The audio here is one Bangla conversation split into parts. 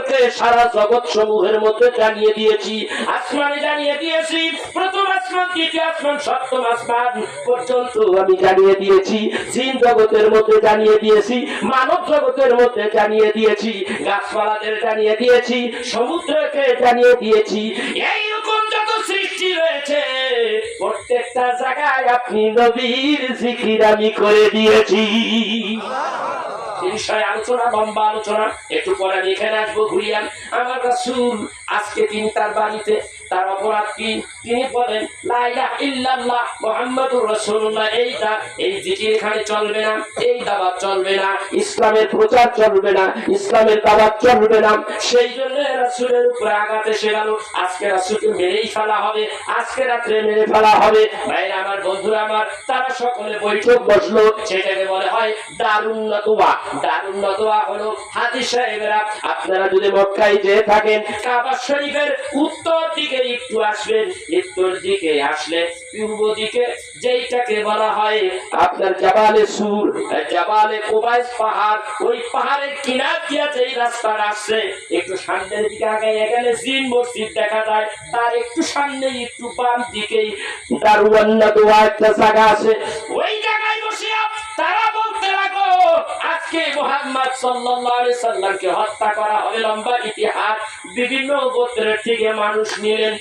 সমুদ্রকে সারা জগৎ সমূহের মধ্যে জানিয়ে দিয়েছি, আসমানে জানিয়ে দিয়েছি, প্রথম আসমান, দ্বিতীয় আসমান, সপ্তম আসমান পর্যন্ত আমি জানিয়ে দিয়েছি, জিন জগতের মধ্যে জানিয়ে দিয়েছি, মানব জগতের মধ্যে জানিয়ে দিয়েছি, গাছপালাদের জানিয়ে দিয়েছি, সমুদ্রকে জানিয়ে দিয়েছি। এইরকম যত সৃষ্টি রয়েছে প্রত্যেকটা জায়গায় আপনি নবীর জিকির আমি করে দিয়েছি। এই বিষয়ে আলোচনা, লম্বা আলোচনা, একটু পরে আমি এখানে আসবো ঘুরিয়ান। আমার রাসূল আজকে তিনি তার বাড়িতে, তার অপরাধ কি? তিনি বলেন লা ইলাহা ইল্লাল্লাহ মুহাম্মাদুর রাসূলুল্লাহ, এই জিকির এখানে চলবে না, এই দাওয়াত চলবে না, ইসলামের প্রচার চলবে না, ইসলামের দাওয়াত চলবে না। সেই জন্য রাসূলের উপরে আঘাত এসে গেল। আজকে রাসূলকে মেরেই ফেলা হবে, আজকে রাত্রে মেরে ফেলা হবে। ভাইরা আমার, বন্ধুরা আমার, তারা সকলে বৈঠক বসলো, সেটাকে বলে হয় দারুন নাদওয়া। দারুন নাদওয়া হলো হাজী সাহেবেরা, আপনারা যদি মক্কায় যেয়ে থাকেন, কাবা শরীফের উত্তর দিকে একটু আসবেন, উত্তর দিকে আসলে পূর্ব দিকে যেইটাকে বলা হয় আপনার জাবালে সুর, জাবালে কুবাইস পাহাড়, ওই পাহাড়ের কিনার দিয়ে যেই রাস্তাটা আসছে, একটু সামনের দিকে আগাইয়া গেলে জিন মসজিদ দেখা যায়, তার একটু সামনে একটু বাম দিকেই দারুন নাদওয়া একটা জায়গা আছে। ওই জায়গায় বসে তারা বলতে লাগলো আজকে মুহাম্মদ সাল্লাল্লাহু আলাইহি সাল্লামকে হত্যা করা হবে। লম্বা ইতিহাস, বিভিন্ন গোত্রের থেকে মানুষ নিলেন,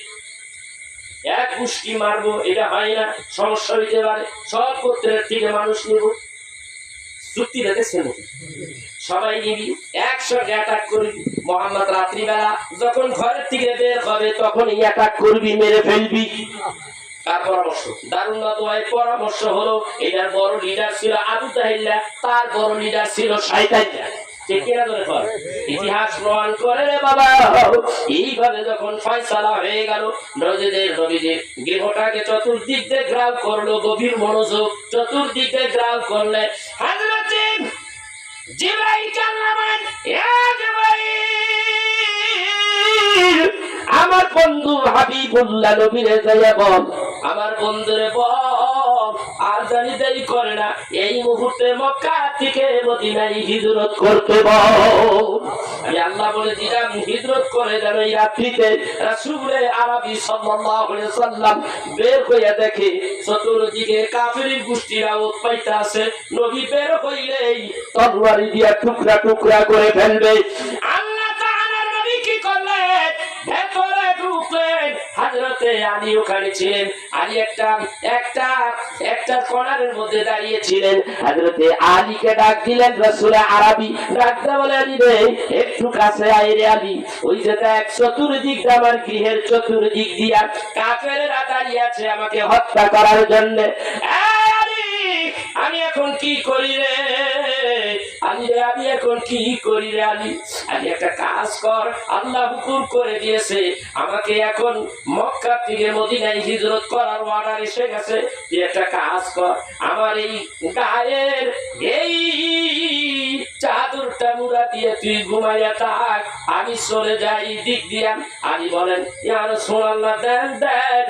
এক মুষ্টি মারবো এটা হয় না, সমস্যা হইতে পারে, সব গোত্রের থেকে মানুষ নিব, যুক্তিটা দেখছেন, সবাই নিবি, একসঙ্গে অ্যাটাক করবি। মুহাম্মদ রাত্রিবেলা যখন ঘরের থেকে বের হবে তখনই অ্যাটাক করবি, মেরে ফেলবি। তার পরামর্শ, দারুন নাদওয়ার পরামর্শ হলো, এটার বড় লিডার ছিল আবু জাহিল, তার বড় লিডার ছিল শয়তান। ইতিহাস প্রমাণ করে রে বাবা। এইভাবে যখন ফয়সালা হয়ে গেল, নবীজির গৃহটাকে চতুর্দিক দিয়ে ঘেরাও করলো, গভীর মনোযোগ, চতুর্দিক দিয়ে ঘেরাও করলে হযরত জিবরাইল জানালেন, ইয়া জিবরাইল, আমার বন্ধু হাবিবুল্লাহ নবীরে যাইয়া বল, আমার বন্ধুরে বল, আর জানি দেরি করে না, এই মুহূর্তে মক্কা থেকে মদিনায় হিজরত করতে বল। আমি আল্লাহ বলে দিলাম হিজরত করে যাবে। এই রাত্রিতে রাসূলে আরবি সাল্লাল্লাহু আলাইহি সাল্লাম বের হইয়া দেখে চতুর্দিকে কাফির গোষ্ঠীরা উৎপাইতে আছে, নবী বের হইলেই তরবারি দিয়া টুকরা টুকরা করে ফেলবে। আল্লাহ তাআলা নবী কি করলেন? ভেতরে ঢুকলেন, হযরতে আলী ওখানে ছিলেন, আলী একটা কর্নারের মধ্যে দাঁড়িয়ে ছিলেন। হযরতে আলীকে ডাক দিলেন রাসূলে আরবি, ডাকতে বলে আলী রে একটু কাছে আয় রে আলী, ওই যে দেখ চতুর্দিক আমার গৃহের চতুর্দিক দিয়া কাফেররা দাঁড়িয়ে আছে আমাকে হত্যা করার জন্য। আমি এখন কি করি রে আলী রে, আমি এখন কি করি রে আলী? আলী একটা কাজ কর, আল্লাহ হুকুম করে দিয়েছে আমাকে এখন মক্কা থেকে মদিনায় হিজরত করার অর্ডার এসে গেছে। তুই একটা কাজ কর, আমার এই গায়ের এই চাদরটা মুড়া দিয়ে তুই ঘুমাইয়া থাক, আমি চলে যাই দিক দিয়া। আলী বলেন, ইয়া রাসূলুল্লাহ, দেন দেন,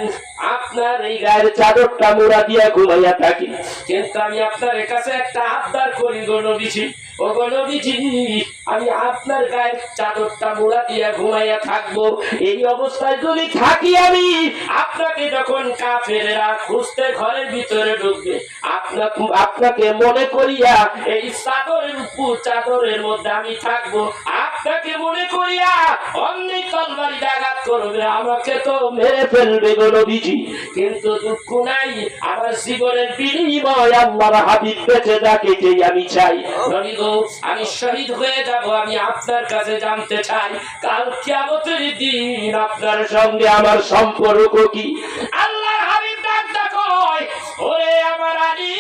আপনার এই গায়ের চাদরটা মুড়া দিয়া ঘুমাইয়া থাকি, কিন্তু আমি আপনার কাছে একটা আবদার করি গো নবীজি। ও গো নবীজি, আমি আপনার গায়ের চাদরটা মুড়া দিয়া ঘুমাইয়া থাকবো, এই অবস্থায় যদি থাকি আমি, আপনাকে যখন কাফেররা খুঁজতে ঘরের ভিতরে ঢুকবে, আপনাকে মনে করিয়া এই চাদরের মধ্যে আমি থাকবো, আপনাকে মনে করিয়া অন্যের তরবারি আঘাত করবে, আমাকে তো মেরে ফেলবে গো নবীজি। কিন্তু দুঃখ নাই, আমার জীবনের বিনিময় আল্লাহর হাবিব বেঁচে থাকে যেই আমি চাই। নবী গো, আমি শহীদ হয়ে যাব, আমি আপনার কাছে জানতে চাই কাল কিয়ামতের দিন আপনার সঙ্গে আমার সম্পর্ক কি? আল্লাহর হাবিব ডাক কয়, ওরে আমার আলী,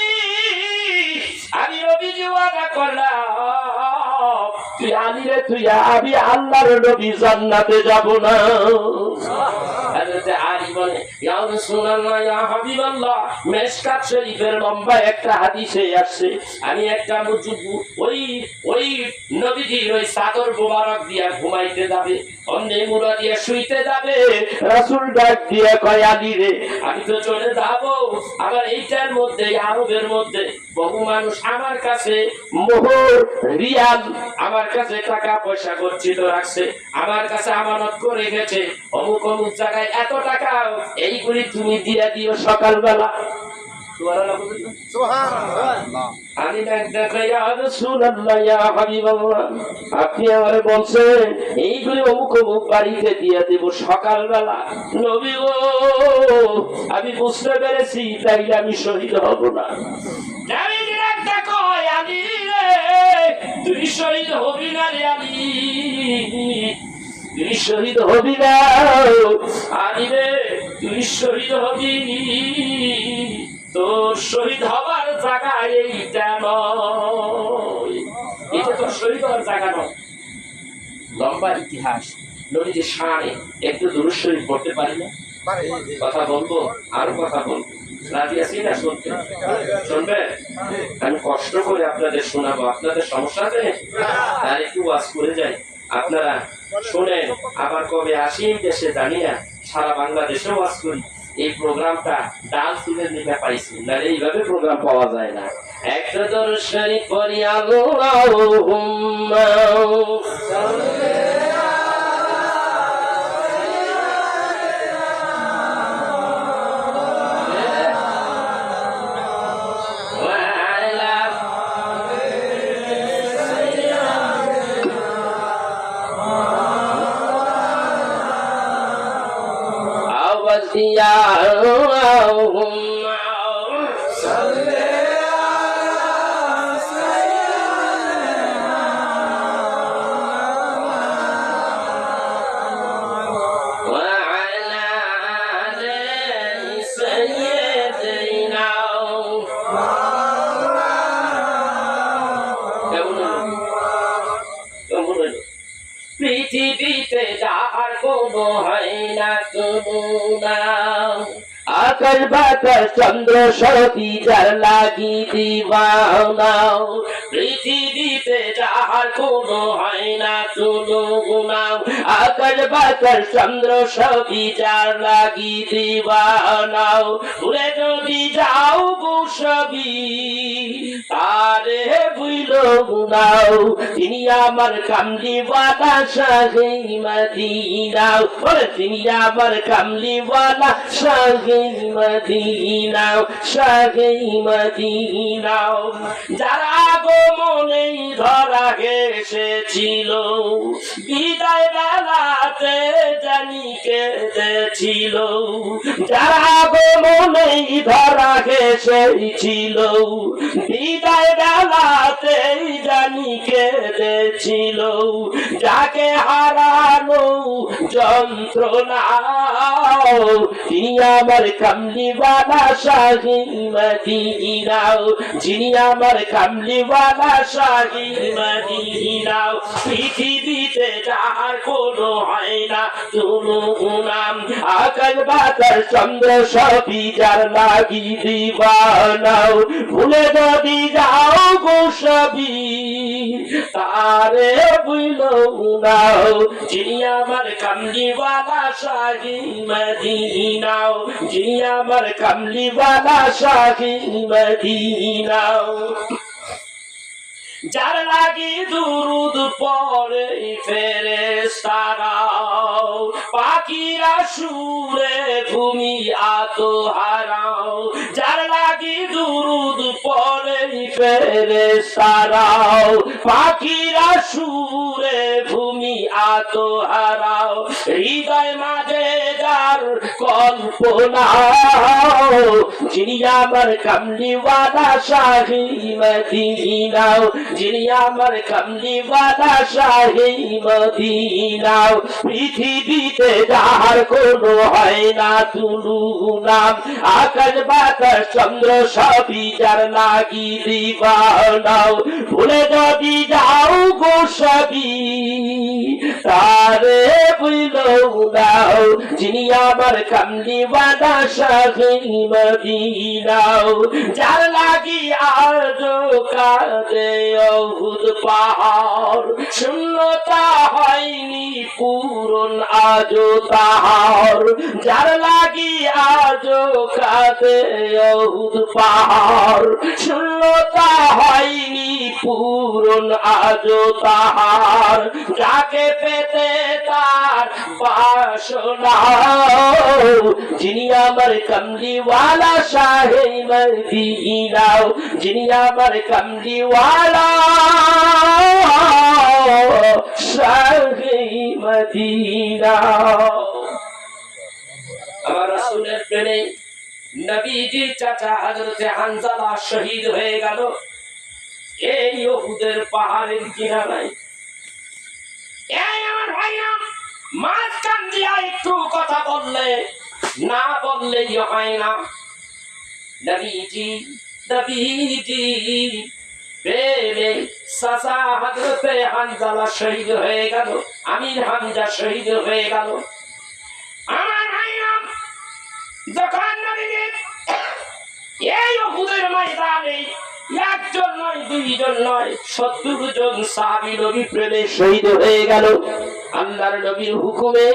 আমি নবীজি ওয়াদা করলাম, তুই আলী রে, তুই আমি আল্লাহর নবী জান্নাতে যাব না। হযরত আলী বলে, ইয়া রাসূলুল্লাহ, ইয়া হাবিবাল্লাহ, মিশকাত শরীফের লম্বা একটা হাদিসে আসছে, আমি একটা ওই নবীজির ওই চাদর মোবারক দিয়া ঘুমাইতে যাবে, অন্যে মুড়া দিয়ে শুইতে যাবে, রাসূল ডাক দিয়া কয়, আলী রে, আমি তো চলে যাব, আমার এইটার মধ্যে, আরবের মধ্যে বহু মানুষ আমার কাছে মোহর রিয়াল, আমার কাছে টাকা পয়সা গচ্ছিত রাখছে, আমার কাছে আমানত করে গেছে, অমুক অমুক জায়গায় এত টাকা, এইগুলি তুমি দিয়ে দিও সকালবেলা। আমি আপনি আমারে বলছেন এইগুলি অমুক অমুক বাড়িতে দিয়ে দেব সকালবেলা। নবী গো, আমি বুঝতে পেরেছি, তাইলে আমি শহীদ হব না। তুই শহীদ হবি না রে আলী, তুই শহীদ হবি না আলী রে, তুই শহীদ হবি। তোর শহীদ হবার জায়গা এইটা নয়, এটা তোর শহীদ হওয়ার জায়গা নয়। লম্বা ইতিহাস, নবীজির শানে একটু দুরূদ শরীফ পড়তে পারি না? কথা বলবো, আরো কথা বলবো, রাজি আছি না শুনতে? শুনবেন? আমি কষ্ট করে আপনাদের শোনাবো, আপনাদের সমস্যা আছে আর একটু ওয়াজ করে যাই, আপনারা শোনেন। আবার কবে আসি দেশে জানি না, সারা বাংলাদেশে ওয়াজ করি। এই প্রোগ্রামটা ডাল তুলে নিতে পাইছি না, এইভাবে প্রোগ্রাম পাওয়া যায় না। একটা দর্শনী করি আল্লাহুম্মা পৃথিবীতে যাহার কোনো হয় না তুলনা, আকাশ বাতাস চন্দ্র সরতি যার লাগি দিবানা, পৃথিবীতে যাহার কোনো হয় না তুলনা, আকাশ বাতাস চন্দ্র সরতি যার লাগি দিবানা, ভুলে যদি যাও গো সবই তারে ভুইল নাও, তিনি আমার কামলিওয়ালা শাহে মদিনা, বলে তিনি আমার কামলিওয়ালা শাহে মদিনা, শাহে মদিনা। যারা আগমনে ধরা এসেছিল বিদায় বেলাতে জানি কেঁদেছিল, যারা আগমনে ধরা এসেছিল বিদায় বেলাতে জানি কেঁদেছিল, যাকে হারানো যন্ত্রণা তিনি আমার কামলিওয়ালা শাহে মদিনা, যিনি আমার কামলিওয়ালা শাহে মদিনা। পৃথিবীতে যার কোনো হয় না তুলনা, আকাশ বাতাস চন্দ্র সবই যার লাগি দিবানা, ভুলে যদি যাও গো সবই তারে ভুইল নাও, যিনি আমার কামলিওয়ালা শাহে মদিনা, যিনি আমার কামলিওয়ালা শাহে মদিনা। যার লাগি দুরুদ পড়ে ফেরেশতারা, পাখিরা সুরে ভূমি আত্মহারাও, যার লাগি দুরুদ পড়ে ফেরেশতারা, পাখিরা সুরে ভূমি আত্মহারাও, হৃদয় মাঝে যার কল্পনা, যিনি আমার কামলিওয়ালা শাহে মদিনা, যিনি আমার কামলিওয়ালা শাহে মদিনা। পৃথিবীতে যাহার কোনো হয় না তুলনা, আকাশ বাতাস চন্দ্র সবই যার লাগি দিবানা, ভুলে যদি যাও গো সবই তারে ভুইল নাও, যিনি আমার কামলিওয়ালা শাহে মদিনা যার লাগি আজ কাঁদে উহুদ পাহাড় শূন্যতা হয়নি পূরণ আজ তাহার যার লাগি আজ কাঁদে উহুদ পাহাড় শূন্যতা হয়নি পূরণ আজ তাহার যাকে পেতে তার বাসনা যিনি আমার কামলিওয়ালা শাহে মদিনা যিনি আমার কামলিওয়ালা শাহে মদিনা। আমার রাসূলের প্রেমে নবীজির চাচা হযরত হানজালা শহীদ হয়ে গেল এই উহুদের পাহাড়ের কিনারায়। এই আমার ভাইরা মাঝখান দিয়া একটু কথা বললে না বললেই হয় না। নবীজি প্রেমে চাচা হযরত হানজালা শহীদ হয়ে গেল, আমির হামজা শহীদ হয়ে গেল। আমার ভাইরা যখন নবীজি এই উহুদের ময়দানে একজন নয় দুইজন নয় 70 জন সাহাবী নবী প্রেমে শহীদ হয়ে গেল। আল্লাহর নবীর হুকুমে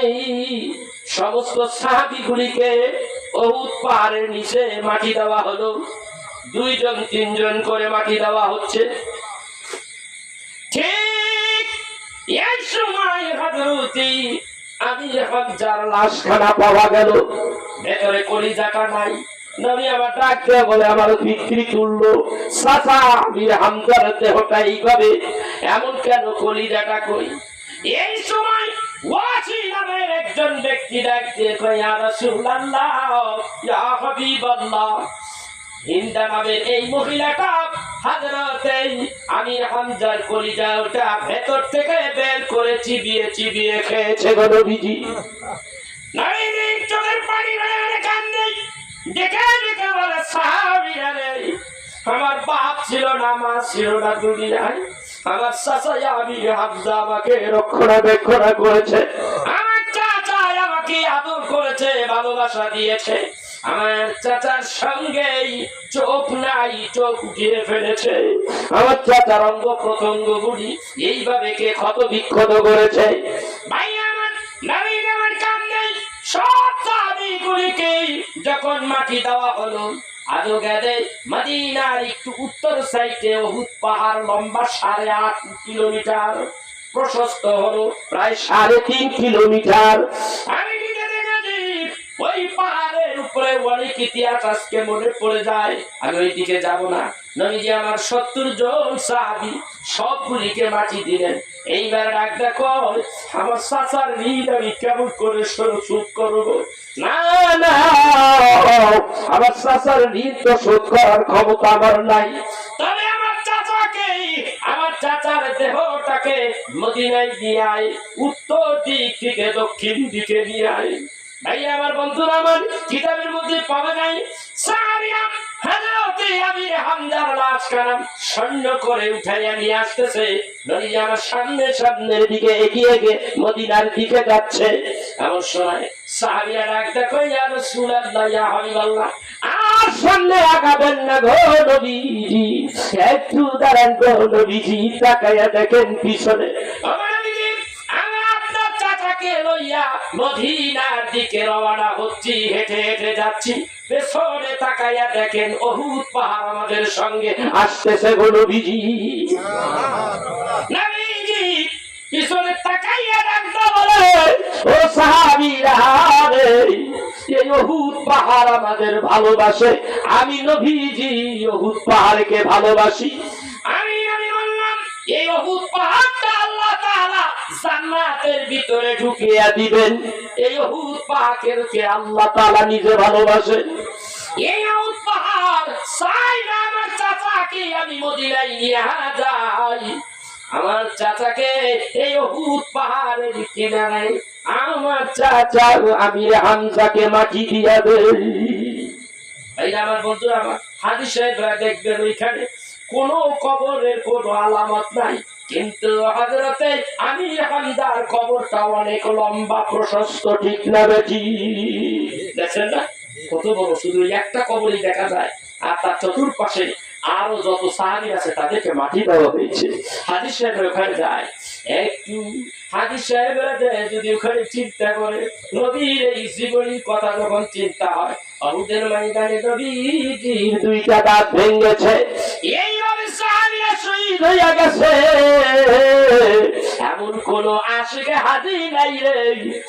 সমস্ত সাহাবীগুলিকে উহুদ পাহাড়ের নিচে মাটি দেওয়া হলো। 2 জন 3 জন করে মাটি দেওয়া হচ্ছে। ঠিক এই সময় হযরত আমির হামজার লাশখানা পাওয়া গেল, ভেতরে কলিজাটা নাই। নবী আমার ডাক দিয়ে বলে আমার বিক্রি তুললো চাচা আমির হামজার দেহটা এইভাবে এমন কেন, কলিজাটা কই? এই সময় ওয়াসি নামের একজন ব্যক্তি ডাক দিয়ে কয় ইয়া রাসূলুল্লাহ ইয়া হাবিবাল্লাহ, হিন্দা নামের এই মহিলাটা হযরত আমির হামজার কলিজাটা ভেতর থেকে বের করে চিবিয়ে চিবিয়ে খেয়েছে গো নবীজি। নবীজি চোখের পানি বের কান্দে দেখে দেখে বলে সাহাবীরা রে, আমার বাপ ছিল না মা ছিল না দুনিয়ায়, আমার চাচা আমির হামজা আমাকে রক্ষণাবেক্ষণ করেছে, আমার চাচা আমাকে আদর করেছে ভালোবাসা দিয়েছে, আমার চাচার সঙ্গে চোখ নাই চোখ উঠিয়ে ফেলেছে, আমার চাচার অঙ্গ প্রত্যঙ্গ গুলি এইভাবে কে ক্ষত বিক্ষত করেছে। ভাই আমার নবী আমার কান্দে সব সাহাবীগুলিকে যখন মাটি দেওয়া হলো, আজও গেলে মদিনার একটু উত্তর সাইডে উহুদ পাহাড় লম্বা 8.5 কিলোমিটার, প্রশস্ত হলো প্রায় 3.5 কিলোমিটার। আমি নিজে দেখেছি ওই পাহাড়ের উপরে অনেক ইতিহাস আজকে মনে পড়ে যায়। আমি ওই দিকে যাব না। নবীজি আমার 70 জন সাহাবী সবগুলিকে মাটি দিলেন। এইবার ডাক দেখো আমার চাচার ঋণ আমি কেমন করে শোধ করবো? না না, আমার চাচার ঋণ তো শোধ করার ক্ষমতা আমার নাই, তবে আমার চাচাকে আমার চাচার দেহটাকে মদিনায় নিয়ে আয়, উত্তর দিক থেকে দক্ষিণ দিকে নিয়ে আয়। ভাই আমার বন্ধুরা আমার কিতাবের মধ্যে পাওয়া যায় সাহাবীরা হযরত আমির হামজার লাশখানা সৈন্য করে উঠাইয়া নিয়ে আসতেছে। নবীজি আমার সামনের দিকে এগিয়ে গিয়ে মদিনার দিকে যাচ্ছে। এমন সময় সাহাবীরা ডাক দেখো ইয়া রাসূলুল্লাহ ইয়া হাবিবাল্লাহ, আর সামনে আগাবেন না গো নবীজি, একটু দাঁড়ান গো নবীজি, তাকায়া দেখেন পিছনে। লইয়া মদিনার দিকে রওনা হচ্ছি, হেঁটে হেঁটে যাচ্ছি, পেছনে তাকাইয়া দেখেন উহুদ পাহাড় আমাদের সঙ্গে আসতেছে গো নবীজি। নবীজি পিছনে তাকাইয়া ডাকতে বলে ও সাহাবীরা রে, এই উহুদ পাহাড় আমাদের ভালোবাসে, আমি নবীজি উহুদ পাহাড়কে ভালোবাসি। আমি বললাম এই উহুদ পাহাড়টা আল্লাহ তাআলা জান্নাতের ভিতরে ঢুকিয়ে দিবেন, এই উহুদ পাহাড়কে আল্লাহ তাআলা নিজে ভালোবাসেন। এই উহুদ পাহাড় চাই না আমার চাচাকে আমি মদিনায় নিয়ে যাই, আমার চাচাকে এই উহুদ পাহাড়ের কিনারায় আমার চাচা আমির হামজাকে মাটি দিয়া দেই। এই আমার বন্ধুরা আমার হাদিস সাহেবরা দেখবেন ওইখানে কোনো কবরের কোনো আলামত নাই, কিন্তু হযরতে আমি হামজার কবরটা অনেক লম্বা প্রশস্ত, ঠিক না বেটি? দেখছেন না কত বড়, শুধু একটা কবরই দেখা যায়, আর তার চতুর্পাশে আরো যত সাহাবী আছে তাদেরকে মাটি দেওয়া হয়েছে। হাদিস সাহেবের ওখানে যায়, একটু হাদিস সাহেবেরা যায় যদি ওখানে চিন্তা করে, নবীর এই জীবনীর কথা যখন চিন্তা হয়, অহুদের ময়দানে নবীজির দুইটা দাঁত ভেঙেছে, এইভাবে সাহাবীরা শহীদ হইয়া গেছে, এমন কোন আশিকে হাজি নাই রে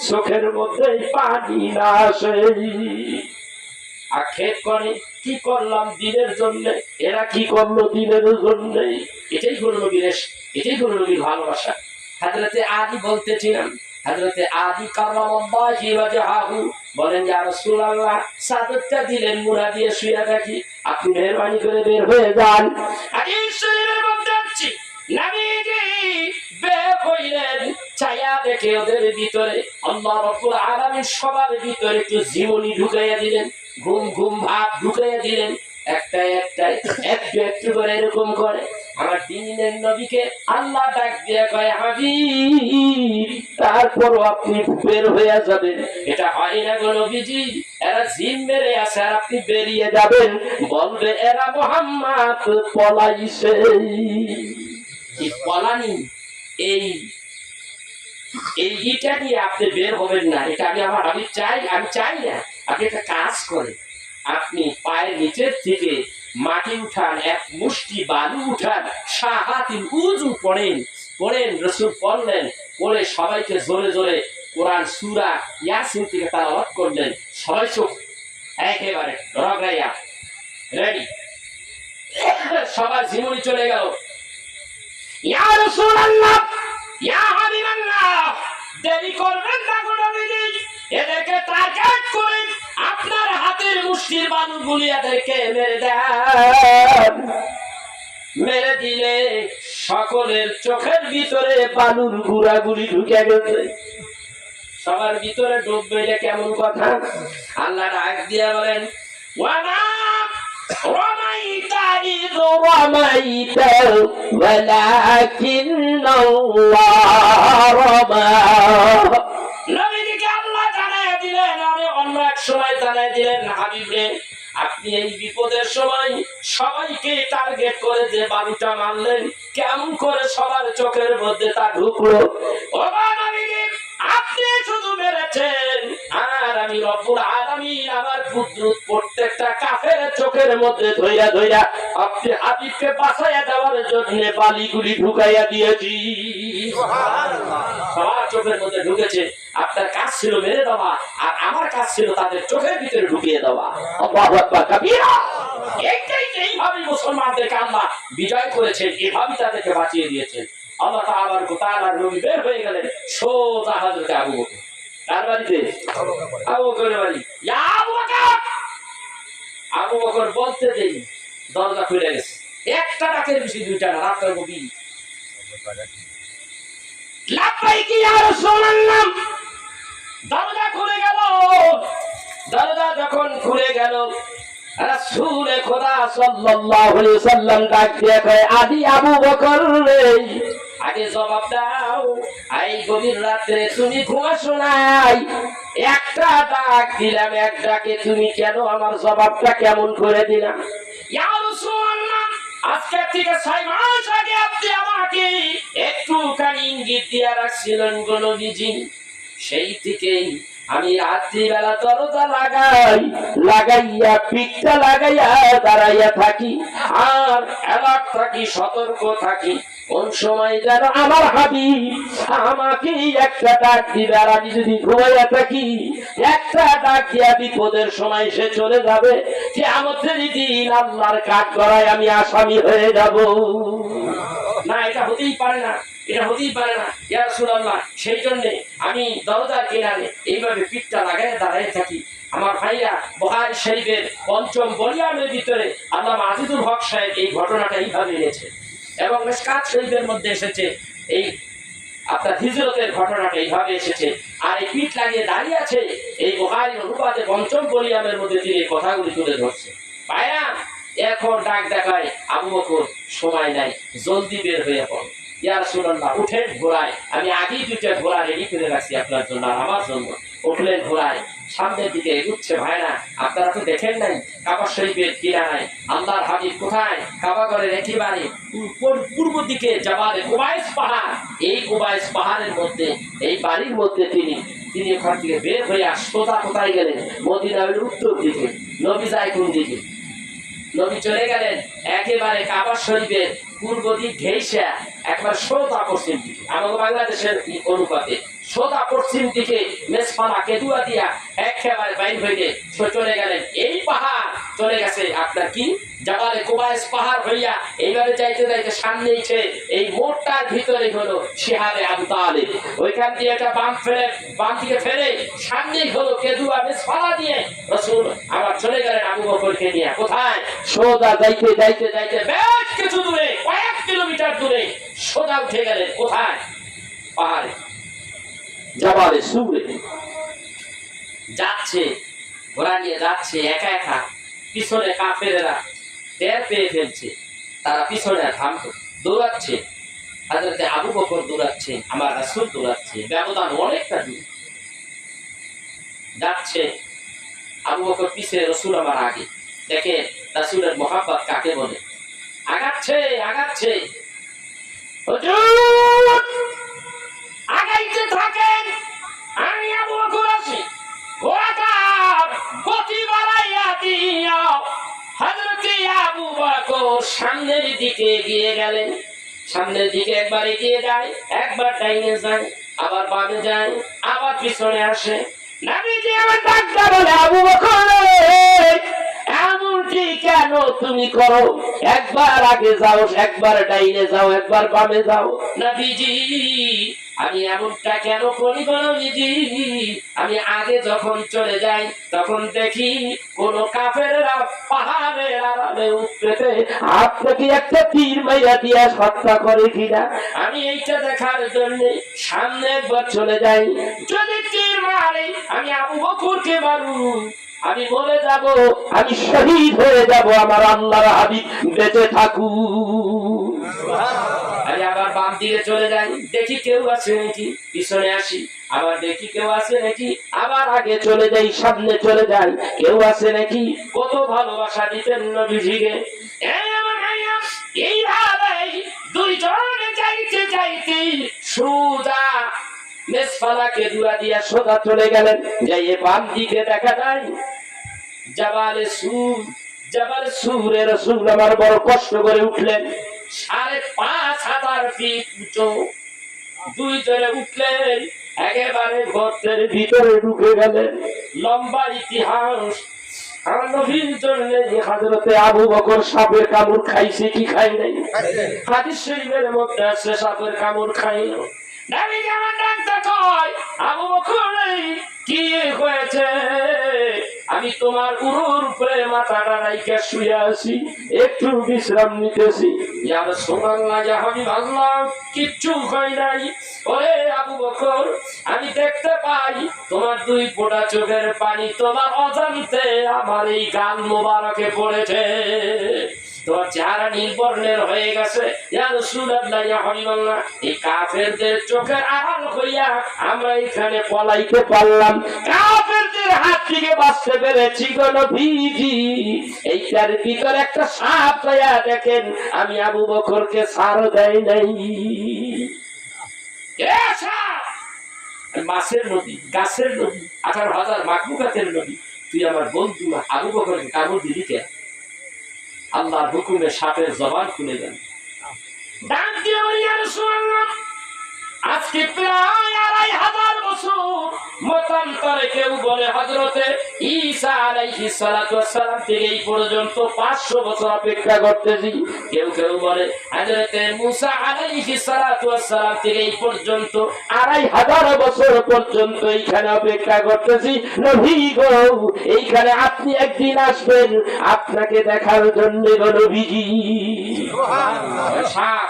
চোখের মধ্যে পানি না আসে। আক্ষেপ করে কি করলাম দিনের জন্য, এরা কি করলো দিনের জন্য। এটাই হলো নবীর, এটাই হলো নবীর ভালোবাসা। হযরতে আলী বলতেছিলাম, হযরতে আলী কারামাল্লাহি ওয়াজহাহু বলেন, ইয়া রাসূলুল্লাহ চাদরটা দিলেন, মুড়া দিয়ে শুয়ে রাখি, আপনি মেহরবানি করে বের হয়ে যান। হাদিস শরীফের মধ্যে আছে নবীজি বের হইলেন, ছায়া দেখে ওদের ভিতরে আল্লাহ রাব্বুল আলামিন সবার ভিতরে একটু জীবনী ঢুকাইয়া দিলেন, ঘুম ঘুম ভাব ঢুকাইয়া দিলেন, একটাই একটু একটু করে এরকম করে আমার দিনের নবীকে আল্লাহ ডাক দিয়ে কয়, হাবিব তারপরও আপনি বের হয়ে যাবেন। এটা হয় না গো নবীজি, এরা জিম মেরে আছে আর আপনি বেরিয়ে যাবেন, বলবে এরা মুহাম্মদ পলাইছে। এই পলানি, এই এইটা নিয়ে আপনি বের হবেন না, এটা আমি চাই না। আপনি একটা কাজ করেন, আপনি পায়ের নিচের থেকে মাটি উঠান, এক মুষ্টি বালু উঠান, শাহাতিল উযু পড়েন, রাসূল পড়লেন, পড়ে সবাইকে জোরে জোরে কোরআন সূরা ইয়াসিন থেকে তেলাওয়াত করলেন। সবাই চুপ, একেবারে রগড়াইয়া রেডি, সবার জীবনী চলে গেল। ইয়া রাসূলুল্লাহ, ইয়া হাবিবাল্লাহ, দেরি করবেন না গো নবীজি, এদেরকে টার্গেট করে আপনার হাতের মুষ্টির বালুগুলি এদেরকে মেরে দেন। মেরে দিলে সকলের চোখের ভিতরে বালুর গুড়াগুড়ি ঢুকে গেছে, সবার ভিতরে ডুববে, এটা কেমন কথা? আল্লাহ ডাক দিয়া বলেন, ওয়ামা রমাইতা ইয রমাইতা ওয়ালাকিন্নাল্লাহ রামা। নবীজিকে আল্লাহ জানায় দিলেন, আমি অন্য এক সময় জানায় দিলেন, হাবিব রে আপনি এই বিপদের সময় সবাইকে টার্গেট করে যে বালুটা মারলেন, কেমন করে সবার চোখের মধ্যে তা ঢুকলো? ও নবীজি আপনি শুধু মেরেছেন, আর আমি রব্বুল আলামিন আমার কুদরত প্রত্যেকটা কাফেরের চোখের মধ্যে ধইরা ধইরা আপনি হাবিবকে বাঁচাইয়া দেওয়ার জন্য বালিগুলি ঢুকাইয়া দিয়েছি। সুবহানাল্লাহ, সবার চোখের মধ্যে ঢুকেছে। আপনার কাজ ছিল মেরে দেওয়া, আর আমার কাজ ছিল তাদের চোখের ভিতরে ঢুকিয়ে দেওয়া। আল্লাহু আকবার কাবীরা। এইভাবে মুসলমানদেরকে আল্লাহ বিজয় করেছেন, এভাবে তাদেরকে বাঁচিয়ে দিয়েছেন। আল্লাহ তাআলার নবী বের হয়ে গেলেন সোজা হযরত আবু বকর। কার বাড়িতে? আবু বকরের বাড়ি। ইয়া আবু বকর, আবু বকর বলতে দেই দরজা খুলে গেছে, একটা ডাকের বেশি দুইটা না, রাতের গভীর। লাব্বাইক ইয়া রাসূলুল্লাহ। দরজা খুলে গেল। দরজা যখন খুলে গেল, রাসূলে খোদা সাল্লাল্লাহু আলাইহি ওয়াসাল্লাম ডাক দিয়ে কয়, আদি আবু বকর রে, আগে জবাব দাও, এই গভীর রাতে তুমি ঘুমাছো নাই? একটা ডাক দিলাম, এক ডাকে তুমি কেন আমার জবাবটা কেমন করে দিলা? ইয়া রাসূলুল্লাহ, আজকে থেকে 6 মাস আগে আপনি আমাকে একটুখানি ইঙ্গিত দিয়ে রাখছিলেন গো নবীজি, সেই থেকেই আমি রাত্রিবেলা দরজা লাগাইয়া পিঠটা লাগাইয়া দাঁড়াইয়া থাকি, আর অ্যালার্ট থাকি, সতর্ক থাকি, কোন সময় যেন আমার হাবিব আমাকে একটা ডাক দিবে, আর আমি যদি ঘুমাইয়া থাকি একটা ডাক দিয়া বিপদের সময় সে চলে যাবে, কিয়ামতের দিন আল্লাহর কাঠগড়ায় আমি আসামি হয়ে যাব। না, এটা হতেই পারে না, এটা হতেই পারে না ইয়া রাসূলুল্লাহ। সেই জন্য আমি দরজার কিনারে এইভাবে পিঠটা লাগাইয়া দাঁড়াই থাকি। আমার ভাইরা, বুখারী শরীফের ৫ম ভলিউমের ভিতরে আল্লামা আজিজুল হক সাহেব এই ঘটনাটা এইভাবে এনেছে, এবং মিশকাত শরীফের মধ্যে এসেছে এই আপনার হিজরতের ঘটনাটা এইভাবে এসেছে, আর এই পিঠ লাগিয়ে দাঁড়িয়ে আছে এই বুখারীর অনুবাদে ৫ম ভলিউমের মধ্যে তিনি এই কথাগুলি তুলে ধরছে। ভাইরা, এখন ডাক দেখায় আবু বকর, সময় নাই, জলদি বের হয়ে পড়ো। ইয়া রাসূলুল্লাহ উঠেন ঘোড়ায়, আমি আগেই দুইটা ঘোড়া রেডি করে রাখছি আপনার জন্য আর আমার জন্য। উঠলেন ঘোড়ায়, সামনের দিকে এগুচ্ছে। ভাইরা আপনারা তো দেখেন নাই কাবা শরীফের কিনারায় আল্লাহর হাবিব কোথায়? কাবা ঘরের একেবারে পূর্ব দিকে জাবালে কুবাইস পাহাড়। এই কুবাইস পাহাড়ের মধ্যে এই বাড়ির মধ্যে তিনি ওখান থেকে বের হয়ে সোজা কোথায় গেলেন? মদিনার উত্তর দিকে। নবী যায় কোন দিকে? নবী চলে গেলেন একেবারে কাবা শরীফের পূর্ব দিক ঘেঁষা একবার সোজা পশ্চিম দিকে, আমাদের বাংলাদেশের অনুপাতে সোজা পশ্চিম দিকে মেসফালা কেদুয়া দিয়া একেবারে বাইর হয়ে চলে গেলেন। এই পাহাড় চলে গেছে আপনার কি জাবালে কুবাইস পাহাড় হইয়া এইভাবে যাইতে যাইতে সামনেই এই মোড়টার ভিতরে হলো শিহাবে আবু তালিব। ওইখান দিয়ে একটা বাম দিকে ফেরে সামনেই হলো কেদুয়া মেসফালা দিয়ে রাসূল আবার চলে গেলেন আবু বকরকে নিয়ে। কোথায়? সোজা যাইতে যাইতে যাইতে বেশ কিছু দূরে, কয়েক কিলোমিটার দূরে সোজা উঠে গেলেন। কোথায়? পাহাড়ে, জাবালে সুরে যাচ্ছে, ঘোড়া নিয়ে যাচ্ছে একা একা। পিছনে কাফেরেরা টের পেয়ে ফেলছে, তারা পিছনে দৌড়াচ্ছে। হযরতে আবু বকর দৌড়াচ্ছে, আমার রাসূল দৌড়াচ্ছে, ব্যবধান অনেকটা দূর যাচ্ছে। আবু বকর পিছে, রাসূল আমার আগে। দেখে রাসূলের মহব্বত কাকে বলে। আগাচ্ছে আগাচ্ছে, হুজুর আগাইতে থাকেন, আমি আবু বকর আছি, ঘোড়াটার গতি বাড়াইয়া দিও। হযরতে আবু বকর সামনের দিকে এগিয়ে গেলেন। সামনের দিকে একবার এগিয়ে যায়, একবার ডাইনে যায়, আবার বামে যায়, আবার পিছনে আসে। নবীজি আমার ডাকটা বলে, আবু বকর এমনটি কেন তুমি করো? একবার আগে যাও, একবার ডাইনে যাও, একবার বামে যাও। নবীজি আমি এমনটা কেন করি গো নবীজি? আমি আগে যখন চলে যাই তখন দেখি কোন কাফেররা পাহাড়ের আড়ালে উঠতে আপনাকে একটা তীর মাইরা দিয়া হত্যা করে কিনা, আমি এইটা দেখার জন্য সামনে একবার চলে যাই। যদি তীর মারে আমি আবু বকরকে মারু, আমি মরে যাব, আমি শহীদ হয়ে যাব, আমার আল্লাহর হাবিব বেঁচে থাকুক। আমি আবার বাম দিকে চলে যাই, দেখি কেউ আছে নাকি, পিছনে আসি, আবার দেখি কেউ আছে নাকি, আবার আগে চলে যাই, সামনে চলে যাই, কেউ আছে নাকি। কত ভালোবাসা দিতেন নবীজিকে। এইভাবে দুইজনে যাইতে যাইতে সোজা মেসফালাকে দুয়া দিয়া সোজা চলে গেলেন। যাইয়ে বাম দিকে দেখা যায় জাবালে সুর। জাবালে সুরে রাসূল আমার বড় কষ্ট করে উঠলেন, ৫৫০০ ফিট উঁচু। দুইজনে উঠলেন, একেবারে গর্তের ভিতরে ঢুকে গেলেন। লম্বা ইতিহাস। আমার নবীর জন্য হযরতে আবু বকর সাপের কামড় খাইছে কি খাই নাই? হাদিস শরীফের মধ্যে আছে সাপের কামড় খাইল। নবী আমার ডাকতে কয়, আবু বকর কি হয়েছে? আমি তোমার উরুর উপরে মাথাটা রাইখা শুয়ে আছি, একটু বিশ্রাম নিতেছি। ইয়া রাসূলুল্লাহ, ইয়া হাবিবাল্লাহ, কিচ্ছু হয় নাই। ওরে আবু বকর, আমি দেখতে পাই তোমার দুই ফোঁটা চোখের পানি তোমার অজান্তে আমার এই গাল মোবারকে পড়েছে। তোমার চেহারা নীল বর্ণের হয়ে গেছে। ইয়া রাসূলুল্লাহ, ইয়া হাবিবাল্লাহ, এই কাফেরদের চোখের আড়াল হইয়া আমরা এখানে পলাইতে পারলাম, কাফেরদের হাত থেকে বাঁচতে পেরেছি গো নবীজি। এইটার ভিতরে একটা সাপ পাইয়া দেখেন, আমি আবু বকরকে ছাড় দেই নাই। মাছের নদী, গাছের নদী, ১৮,০০০ মাখলুকাতের নদী, তুই আমার বন্ধু আবু বকরকে কামড় দিলি কেন? আল্লাহর হুকুমে সাপের জবান খুলে দেন। ডাক দিয়ে ইয়া রাসূলুল্লাহ, আজকে প্রায় ২৫০০ বছর মতান্তরে কেউ বলে হযরতে ঈসা আলাইহিস সালাতু ওয়াস সালাম থেকে এই পর্যন্ত ৫০০ বছর অপেক্ষা করতেছি। কেউ কেউ বলে হযরতে মুসা আলাইহিস সালাতু ওয়াস সালাম থেকে এই পর্যন্ত ২৫০০ বছর পর্যন্ত এইখানে অপেক্ষা করতেছি। নবী গো, এইখানে আপনি একদিন আসবেন, আপনাকে দেখার জন্য গো নবীজি। সুবহানাল্লাহ। সাপ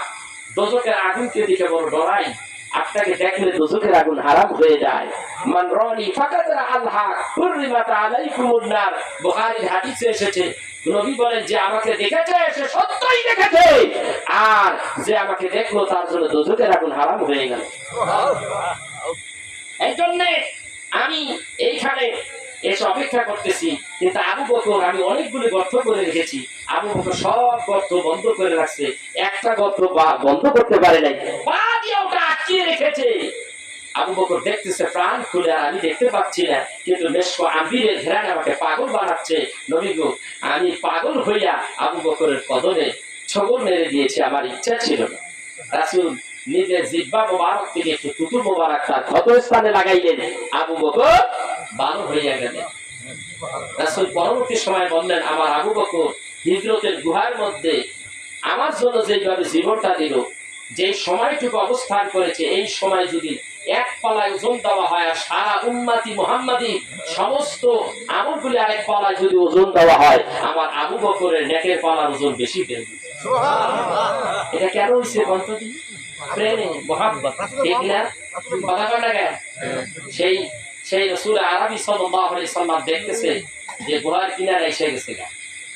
দোজখের আগুনকে দেখে বড় ডরাই, আপনাকে দেখলে দোজখের আগুন হারাম হয়ে যায়। মান রানি ফাকাদ আল্লাহ হুররিমাত আলাইকুমুন নার, বুখারীর হাদিসে এসেছে নবী বলেন যে আমাকে দেখেছে সে সত্যই দেখেছে, আর যে আমাকে দেখলো তার জন্য দোজখের আগুন হারাম হয়ে গেল। এই জন্য আমি এইখানে এসে অপেক্ষা করতেছি, কিন্তু আবু বকর আমি অনেকগুলো গর্ত করে রেখেছি, আবু বকর সব গর্ত বন্ধ করে রাখছে, একটা গর্ত বন্ধ করতে পারে নাই, পা দিয়ে ওটা আটকিয়ে রেখেছে। আবু বকর দেখতেছে প্রাণ খুলে, আর আমি দেখতে পাচ্ছি না, কিন্তু মেশক আম্বিরের ঘেরান আমাকে পাগল বানাচ্ছে। নবী গো, আমি পাগল হইয়া আবু বকরের কদমে ছবল মেরে দিয়েছি, আমার ইচ্ছা ছিল না। রাসূল নিজের জিহ্বা মোবারক থেকে একটু থুতু মোবারক তার ক্ষতস্থানে লাগাইলেন, আবু বকর ভালো হইয়া গেলেন। রাসূল পরবর্তী সময় বললেন, আমার আবু বকর হিজরতের গুহার মধ্যে আমার জন্য যেভাবে জীবনটা দিল, যে সময়টুকু অবস্থান করেছে, এই সময় যদি এক পালায় ওজন দেওয়া হয় আর সারা উম্মতি মুহাম্মাদি সমস্ত আমলগুলি আরেক পালায় যদি ওজন দেওয়া হয়, আমার আবু বকরের নেকের পালার ওজন বেশি দেবে। এটা কেন হয়েছে বলতে? প্রেমে মোহাব্বত, ঠিক না? কথা কয় না কেন? সেই রাসূল আরবি সাল্লাল্লাহু আলাইহি সাল্লাম দেখতেছে যে গুহার কিনারে এসে গেছে।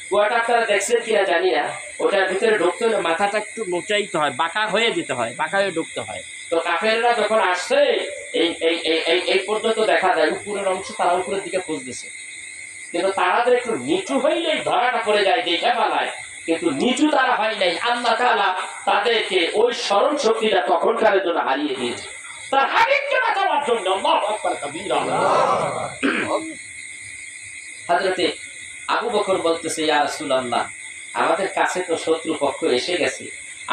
কুয়াটা আপনারা দেখছেন কিনা জানি না, ওটার ভিতরে ঢুকতে হলে মাথাটা একটু মোচাইতে হয়, বাঁকা হয়ে যেতে হয়, বাঁকা হয়ে ঢুকতে হয়। তো কাফেররা যখন আসছে এই পর্যন্ত দেখা যায় উপরের অংশ তারা উপরের দিকে খুঁজতেছে, কিন্তু তারা তো একটু নিচু হইলেই ধরাটা পড়ে যায়, দেখে পালায়, কিন্তু নিচু তারা হয় নাই। আল্লাহ তাআলা তাদেরকে ওই স্মরণ শক্তিটা তখনকারের জন্য হারিয়ে দিয়েছে, তার হাদিসকে বাঁচাবার জন্য। আল্লাহু আকবার কাবীরা। হযরতে আবু বকর বলতেছে, ইয়া রাসূলুল্লাহ, আমাদের কাছে তো শত্রু পক্ষ এসে গেছে,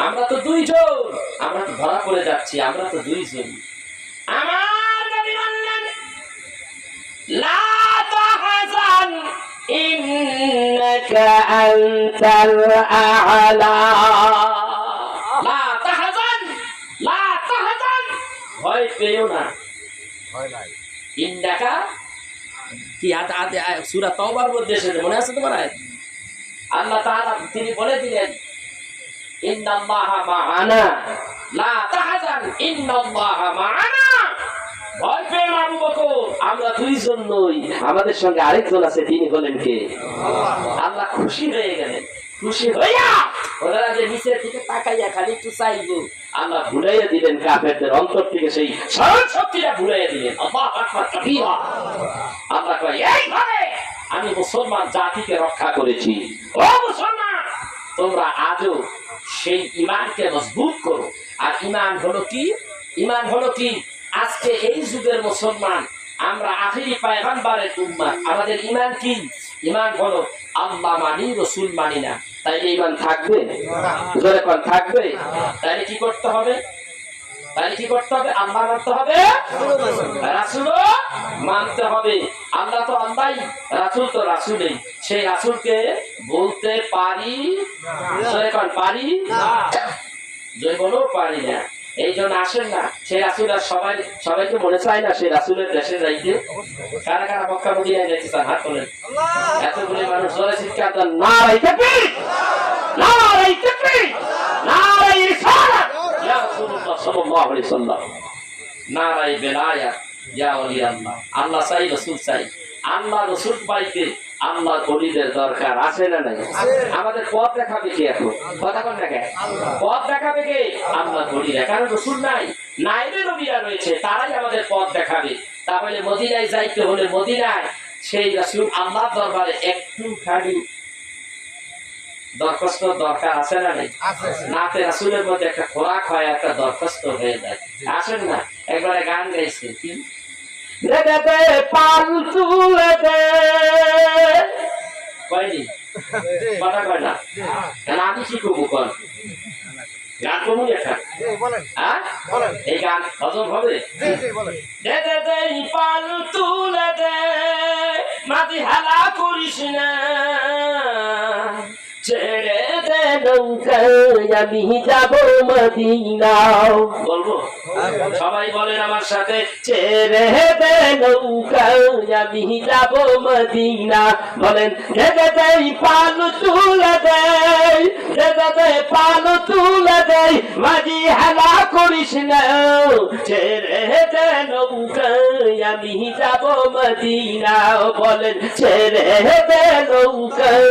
আমরা তো দুইজন, আমরা তো ধরা পড়ে যাচ্ছি, আমরা তো দুইজন। আমার নবী বললেন, লা তাহজান ইন্নাকা আনতাল আ'লা। লা তাহজান, লা তাহজান, ভয় পেও না। ভয় নাই। ইন্নাকা কি সূরা তাওবার মধ্যে এসেছে, মনে আছে তোমার? আল্লাহ তাআলা তিনি বলে দিলেন, ইন্নাল্লাহা মা'ানা লা তাহজান ইন্নাল্লাহা মা'ানা। ভয় পেও না আবু বকর, আমরা দুইজন নই, আমাদের সঙ্গে আরেকজন আছে, তিনি হলেন কে? আল্লাহ খুশি হয়ে গেলেন। খুশি হইয়া ওরা যে নিচের দিকে তাকাইয়া খালি একটু চাইবো, আল্লাহ ভুলাইয়া দিলেন কাফেরদের অন্তর থেকে সেই স্মরণ শক্তিটা ভুলাইয়া দিলেন। আল্লাহু আকবার কাবীরা। আল্লাহ কয়, এইভাবে আমি মুসলমান জাতিকে রক্ষা করেছি। ও মুসলমান, তোমরা আজও সেই ঈমানকে মজবুত করো। আর ঈমান হলো কি? ঈমান হলো কি? আজকে এই যুগের মুসলমান আমরা আখিরি পয়গম্বরের উম্মত, আমাদের ঈমান কি? ঈমান হলো আল্লাহ মানি, রাসূল মানি না। তাইলে ঈমান থাকবে? জোরে কোন থাকবে? তাইলে কি করতে হবে? আল্লাহ মানতে হবে, রাসূলও মানতে হবে। আল্লাহ তো আল্লাহই, রাসূল তো রাসূলই। সেই রাসূলকে বলতে পারি, জোরে কোন পারি না, জোরে বলো পারি না। এই জন্য আসেন না, সেই রাসূল আর সবাইকে মনে চায় না সেই রাসূলের দেশে যাইতে। কারা কারা মক্কা মদিনায় যাইতে চান? হাত তোলেন। এতগুলি মানুষ জোরে চিৎকার দেন, নারায়ে তাকবীর, নারায়ে তাকবীর, নারায়ে রিসালাত ইয়া রাসূলুল্লাহ সাল্লাল্লাহু আলাইহি সাল্লাম, নারায়ে বেলায়াত ইয়া ওলি আল্লাহ। আল্লাহ চাই, রাসূল চাই। আল্লাহ রাসূল পাইতে আল্লাহর ওলিদের দরকার আছে না নাই? আমাদের পথ দেখাবে কে? এখন কথা কোন দেখে পথ দেখাবে কে? আল্লাহর ওলিরা। কারণ রাসূল নাই, নাইবে নবীরা রয়েছে, তারাই আমাদের পথ দেখাবে। তাহলে মদিনায় যাইতে হলে মদিনায় সেই রাসূল আল্লাহর দরবারে একটু খালি দরখাস্ত দরকার আছে না নাই? নাতে রাসূলের মধ্যে একটা খোরাক হয়, একটা দরখাস্ত হয়ে যায়। আসেন না, একবারে গান গাইছে কি, দে দে দে পাল তুলে দে, কয়নি কথা কয় না কেন? আমি কি করবো? কর গান করবো একটা, এই গান হজম হবে? দে দে দে পাল তুলে দে, মাটি হালা করিস না, ছেড়ে দে নৌকায় আমি যাব মদিনা। বলবো সবাই বলেন আমার সাথে, ছেড়ে দে নৌকায় আমি যাব মদিনা। বলেন ছেড়ে দে পাল তুলে দেয়, ছেড়ে দে পাল তুলে দেয়, মাঝি হেলা করিস না। ছেড়ে দে নৌকায় আমি যাব মদিনা। বলেন ছেড়ে দে নৌকায়,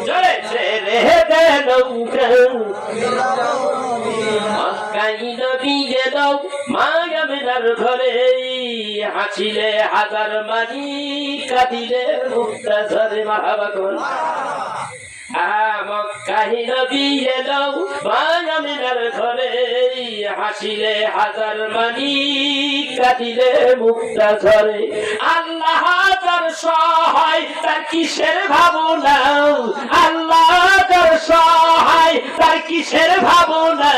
জোরে ছেড়ে দে নৌকায়। মক্কায় নবী এলো মায়ামিনার ঘরে, হাসিলে হাজার মানি, কাঁদিলে মুক্তা ঝরে। মারহাবা করুন। মক্কায় নবী এলো মায়ামিনার ঘরে, হাসিলে হাজার মানি, কাঁদিলে মুক্তা ঝরে। আল্লাহ তার সহায়, তার কিসের ভাবনা, আল্লাহ তার সহায়, তার কিসের ভাবনা।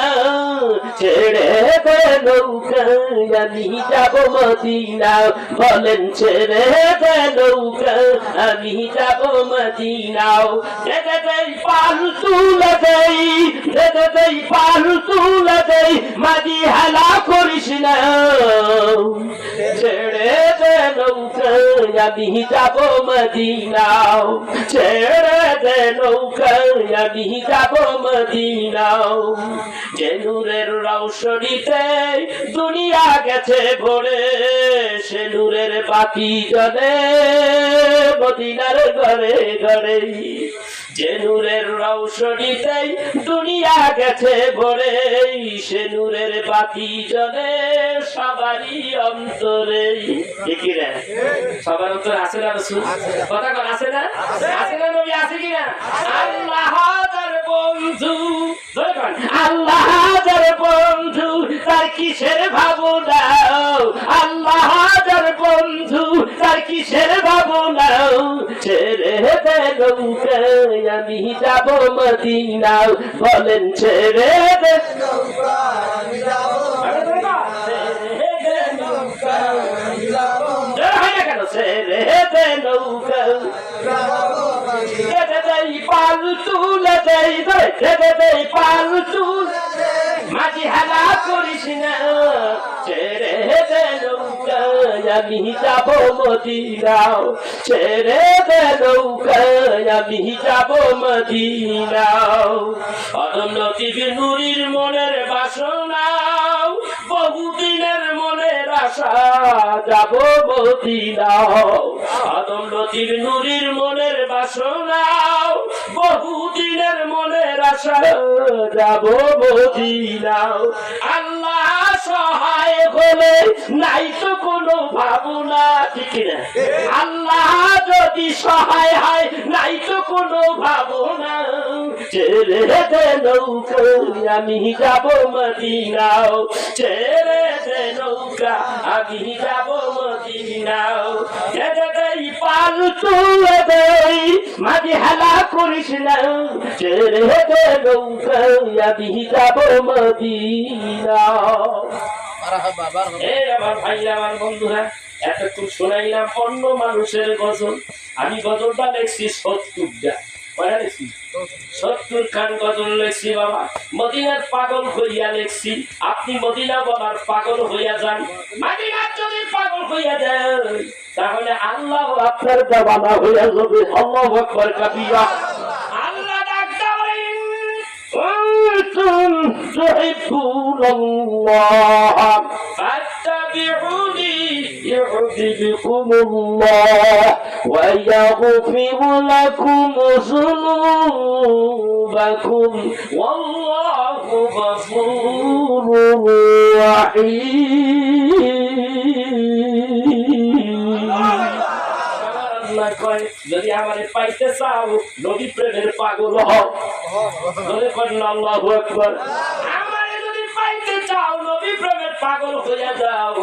ছেড়ে দে নৌকায় আমি যাব মদিনা। বলেন ছেড়ে দে নৌকায় আমি যাব মদিনা। ছেড়ে দে পাল তুলে দেই, ছেড়ে দে পাল তুলে দেই, মাঝি হেলা করিস না। ছেড়ে দে নৌকায় আমি যাব মদিনা। ছেড়ে দে নৌকায় আমি যাব মদিনা। যে নূরের রৌশনীতে দুনিয়া গেছে ভরে, সে নূরের বাতি জ্বলে মদিনার ঘরে ঘরে। যে নূরের রৌশনীতে দুনিয়া গেছে ভরে, সে নূরের বাতি জ্বলে সবারই অন্তরে। ঠিক রে, সবার অন্তরে আছে না রাসূল? কথা কর আছে না? আছে না নবী? আছে কিনা? আল্লাহ তার বন্ধু, আল্লাহ তার বন্ধু, তার কিসের ভাবনা। আল্লাহ তার বন্ধু, তার কিসের ভাবনা। ছেড়ে দে নৌকায় আমি যাব মদিনা। বলেন ছেড়ে দে ছেড়ে দে নৌকায় পাল তুলে দেই, ছেড়ে দে পাল তুলে, মাঝি হেলা করিস না। ছেড়ে দে নৌকায় আমি যাব মদিনা। ছেড়ে দে নৌকায় আমি যাব মদিনা। অদম্য টিভির নুরির মনের বাসনা, বহুদিনের মনের আশা যাব মদিনা। অদম্য টিভির নুরির মনের বাসনা, বহুদিনের মনের আশা যাব মদিনা। আল্লাহ সহায় হলে নাই তো কোনো ভাবনা। ঠিক না? আল্লাহ যদি সহায় হয় নাই তো কোনো ভাবনা। ছেড়ে দে নৌকায় আমি যাব মদিনা। ছেড়ে দে নৌকা আমি যাব মদিনা। ছেড়ে দে পাল তুলে দেই, মাঝি হেলা করিস না। ছেড়ে দে নৌকায় আমি যাব মদিনা। আমার ভাইরা, আমার বন্ধুরা, এতক্ষণ শোনাইলাম অন্য মানুষের গজল। আমি গজলটা লেখছি 70টা। কয়টা লেখছি? 70 খান গজল লেখছি বাবা। মদিনার পাগল হইয়া লেখছি। আপনি মদিনা বলার পাগল হইয়া যান, মদিনার যদি পাগল হইয়া যান, তাহলে আল্লাহ আপনার দেওয়ানা হইয়া যাবে। আল্লাহু আকবার কাবীরা। আল্লাহ ডাকতে বলেন, কুনতুম তুহিব্বুনাল্লাহ ফাত্তাবিউনি ইউহিব্বুকুমুল্লাহ ওয়া ইয়াগফির লাকুম যুনুবাকুম ওয়াল্লাহু গফুরুর রাহিম। যদি আমারে পাইতে চাও, নবী প্রেমের পাগল হও। আল্লাহু আকবার। আমারে যদি পাইতে চাও, নবী প্রেমের পাগল হইয়া যাও।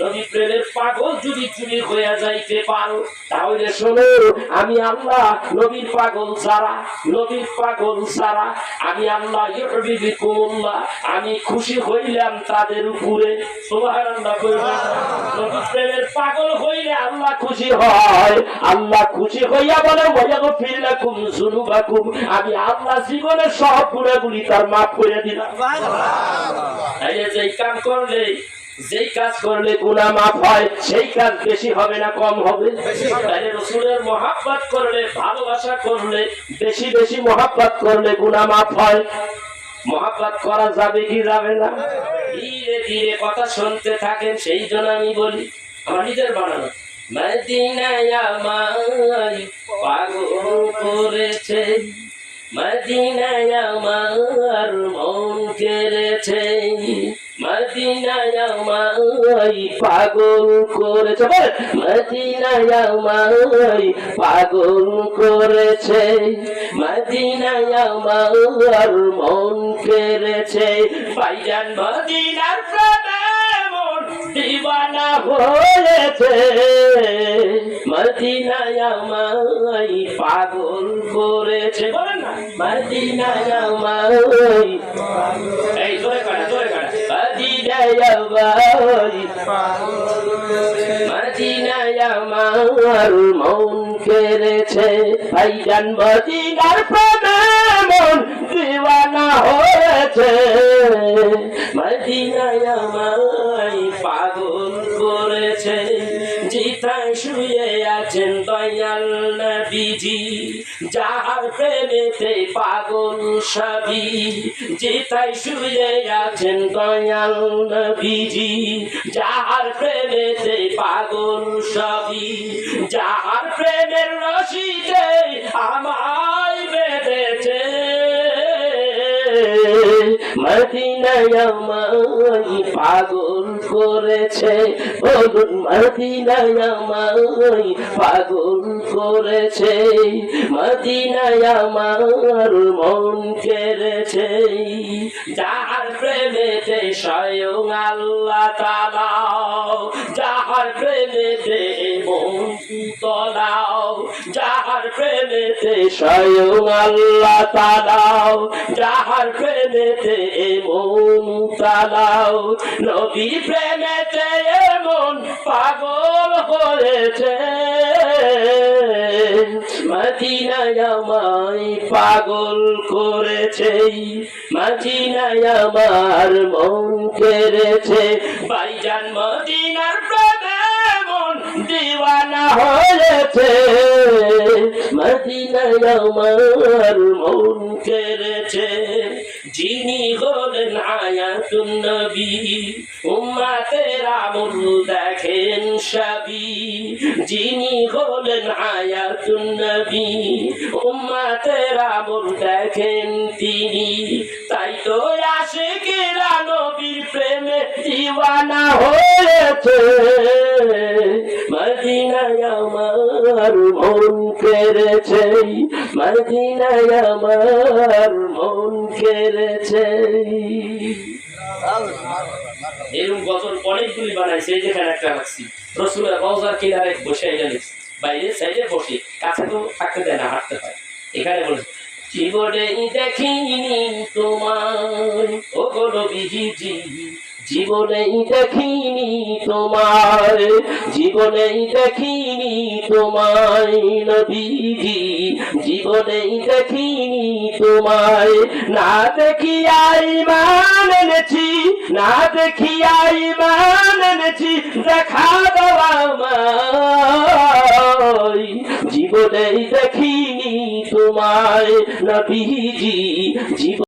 নবী প্রেমের পাগল যদি তুমি হয়ে যাইতে পারো, তাহলে শোনো, আমি আল্লাহ নবীর পাগল যারা, নবীর পাগল যারা, আমি আল্লাহ ইউহিব্বুকুমুল্লাহ, আমি খুশি হইলাম তাদের উপরে। সুবহানাল্লাহ। নবীর প্রেমের পাগল হইলে আল্লাহ খুশি হয়। আল্লাহ খুশি হইয়া বলে ওয়াগফির লাকুম যুনুবাকুম, আমি আল্লাহ জীবনের সব গুনাহগুলি তার মাফ করে দিলাম। তাইলে যেই কাজ করলে গুনাহ মাফ হয়, সেই কাজ বেশি হবে না কম হবে? তাইলে রাসূলের মহব্বত করলে, ভালোবাসা করলে, বেশি বেশি মহব্বত করলে গুনাহ মাফ হয়। মহব্বত করা যাবে কি যাবে না? ধীরে ধীরে কথা শুনতে থাকেন। সেই জন্য আমি বলি, আমার নিজের বানানো, মদিনায় আমায় পাগল করেছে, মদিনায় আমার মন কেড়েছে, মদিনায় আমায় পাগল করেছে, মদিনায় আমায় পাগল করেছে, মদিনায় আমার মন কেড়েছে। ভাইজান মদিনার প্রেমে মন দিওয়ানা হয়েছে, মদিনায় আমায় পাগল করেছে। বলেন না, মদিনায় আমায়, এই জোরে কাটা, জোরে কাটা, মদিনায় আমায়, মদিনায় আমার মন কেড়েছে। ভাইজান মদিনার প্রেমে মন দিওয়ানা হয়েছে, মদিনায় আমায় পাগল করেছে। জিতায় শুয়ে আছেন দয়াল নবীজি, যাহার প্রেমেতে পাগল সবই। জিতায় শুয়ে আছেন দয়াল নবীজি, যাহার প্রেমেতে পাগল সবই। যাহার প্রেমের রশিতে আমায় বেঁধেছে, মদিনায় আমায় পাগল করেছে। বলুন, মদিনায় আমায় পাগল করেছে, মদিনায় আমার মন কেড়েছে। যাহার প্রেমেতে স্বয়ং আল্লাহ তাআলা, যাহার প্রেমেতে মন তলাও, যাহার প্রেমেতে স্বয়ং আল্লাহ তাআলা, যাহার প্রেমেতে মন তালাও। নবীর প্রেমেতে মন পাগল হয়েছে, মদিনায় আমায় পাগল করেছে, মদিনায় আমার মন কেড়েছে। ভাইজান মদিনার প্রেমে মন দিওয়ানা হয়েছে, মদিনায় আমার মন কেড়েছে। যিনি হলেন আয়াতুন নবী, উম্মতের আমল দেখেন সবই। যিনি হলেন আয়াতুন নবী, উম্মতের আমল দেখেন তিনি। তাই তো আশিকেরা নবীর প্রেমে দিওয়ানা হয়েছে, মদিনায় আমার মন কেড়েছে, মদিনায় আমার মন কেড়েছে। এরকম গজল অনেকগুলি বানাইছে, এই যেখানে একটা রাখছি, রসুলের রওজার কিনারে বসে গেলে বাইরে সাইডে বসে, কাছে তো থাকতে দেয় না, হাঁটতে হয়। এখানে বলে, জীবনে দেখিনি তোমার ও গো নবীজি, জীবনে দেখিনি তোমায়, জীবনে দেখিনি তোমায় নবীজি, জীবনে দেখিনি তোমায়। না দেখিয়া ঈমান এনেছি, না দেখিয়া ঈমান এনেছি, দেখা দাও আমায়। জীবনে দেখিনি তোমায় নবীজি, জীবন